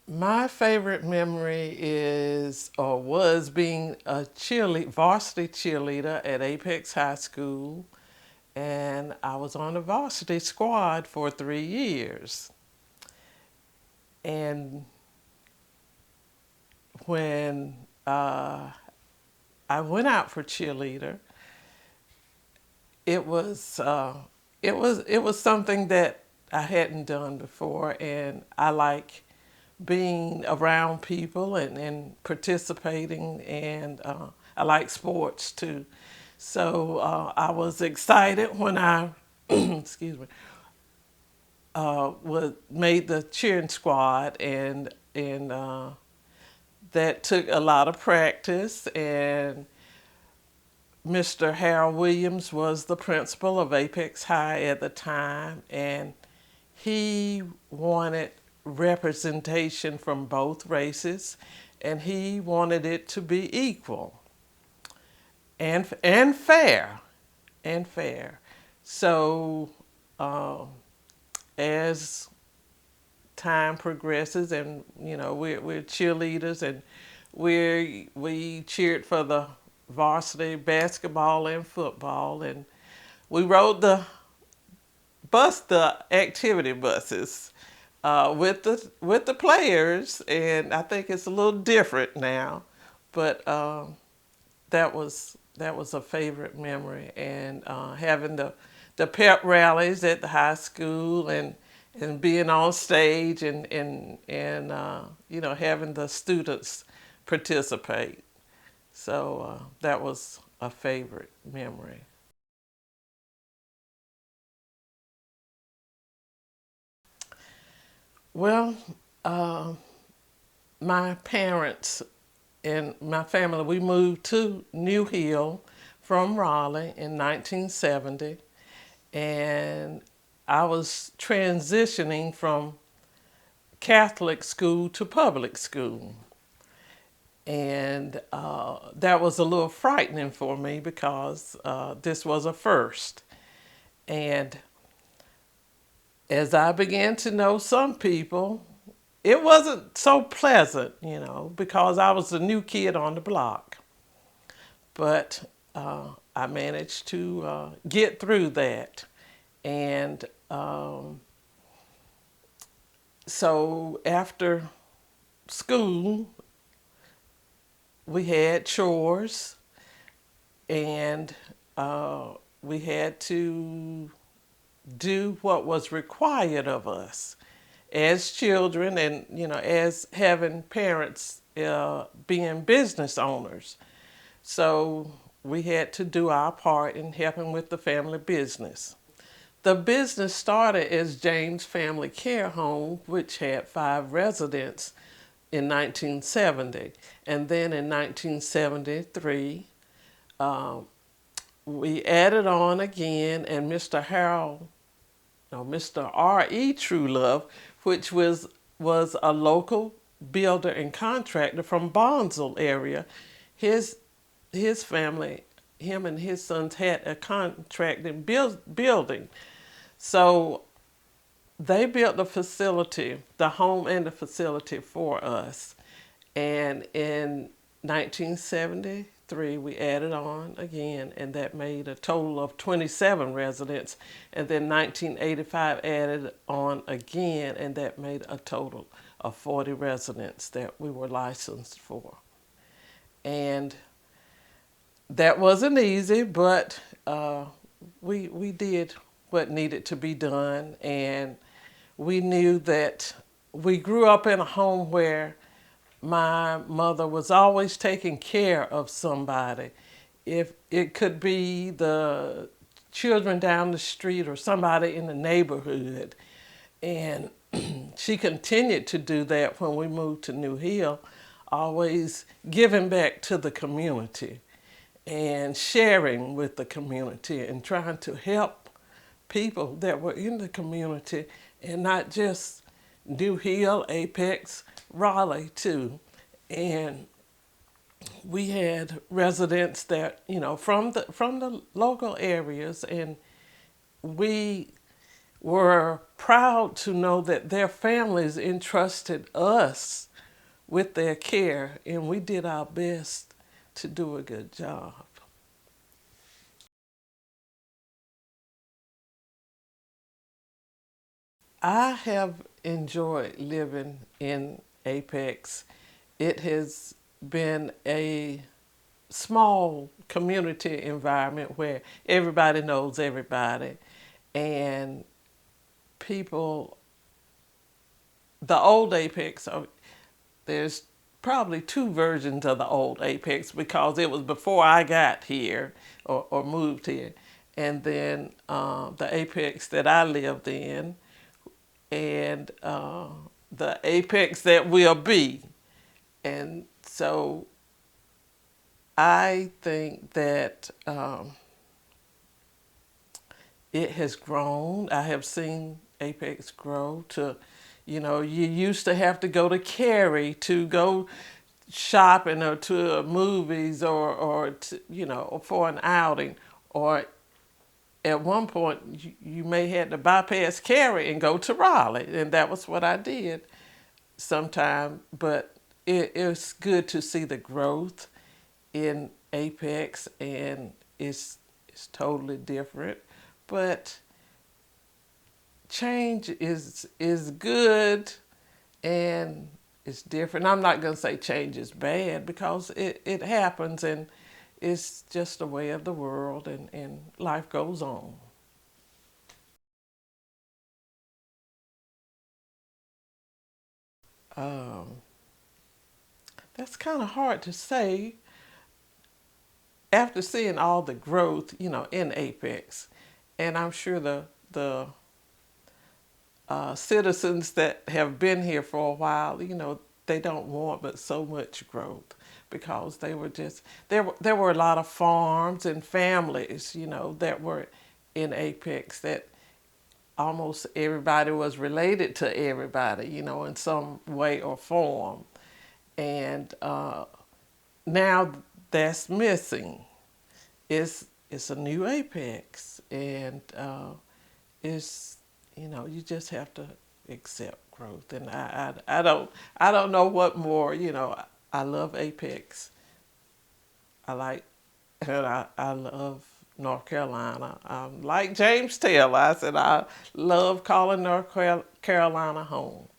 My favorite memory is or was being a varsity cheerleader at Apex High School, and I was on the varsity squad for 3 years. And when I went out for cheerleader, it was it was something that I hadn't done before, and I like being around people and participating, and I like sports too. So I was excited when I, excuse me, was made the cheering squad, and that took a lot of practice. And Mr. Harold Williams was the principal of Apex High at the time, and he wanted representation from both races, and he wanted it to be equal and fair, and fair. So as time progresses, and we're cheerleaders, and we cheered for the varsity basketball and football, and we rode the activity buses with the players, and I think it's a little different now, but that was a favorite memory, and having the pep rallies at the high school, and being on stage, and having the students participate. So that was a favorite memory. Well, uh, my parents and my family, we moved to New Hill from Raleigh in 1970, and I was transitioning from Catholic school to public school. And that was a little frightening for me because this was a first. And as I began to know some people, it wasn't so pleasant, because I was the new kid on the block. But I managed to get through that. And so after school, we had chores, and we had to do what was required of us as children, and as having parents being business owners. So we had to do our part in helping with the family business. The business started as James Family Care Home, which had 5 residents in 1970. And then in 1973, we added on again, and Mr. Harold, no, Mr. R.E. Truelove, which was a local builder and contractor from Bonzell area. His his family, him and his sons had a contract in building. So they built the facility, the home and the facility for us. And in 1973, we added on again, and that made a total of 27 residents. And then 1985 added on again, and that made a total of 40 residents that we were licensed for. And that wasn't easy, but we did what needed to be done, and we knew that we grew up in a home where my mother was always taking care of somebody. If it could be the children down the street or somebody in the neighborhood, and she continued to do that when we moved to New Hill, always giving back to the community and sharing with the community and trying to help people that were in the community, and not just New Hill, Apex, Raleigh too. And we had residents that from the local areas, and we were proud to know that their families entrusted us with their care, and we did our best to do a good job. I have enjoyed living in Apex. It has been a small community environment where everybody knows everybody, and people, the old Apex, there's probably two versions of the old Apex because it was before I got here or moved here. And then the Apex that I lived in, and the Apex that will be. And so I think that it has grown. I have seen Apex grow to, you used to have to go to Cary to go shopping or to movies or to, for an outing. Or at one point, you may had to bypass Cary and go to Raleigh. And that was what I did sometime. But it's good to see the growth in Apex, and it's totally different. But change is good, and it's different. I'm not going to say change is bad because it happens, and it's just a way of the world, and life goes on. Um, that's kind of hard to say after seeing all the growth, in Apex. And I'm sure the citizens that have been here for a while, they don't want but so much growth because they were just there were a lot of farms and families, that were in Apex that almost everybody was related to everybody, in some way or form. And now that's missing. It's a new Apex, and it's you just have to accept growth. And I don't know what more. I love Apex. I like and I love North Carolina. Like James Taylor, I said I love calling North Carolina home.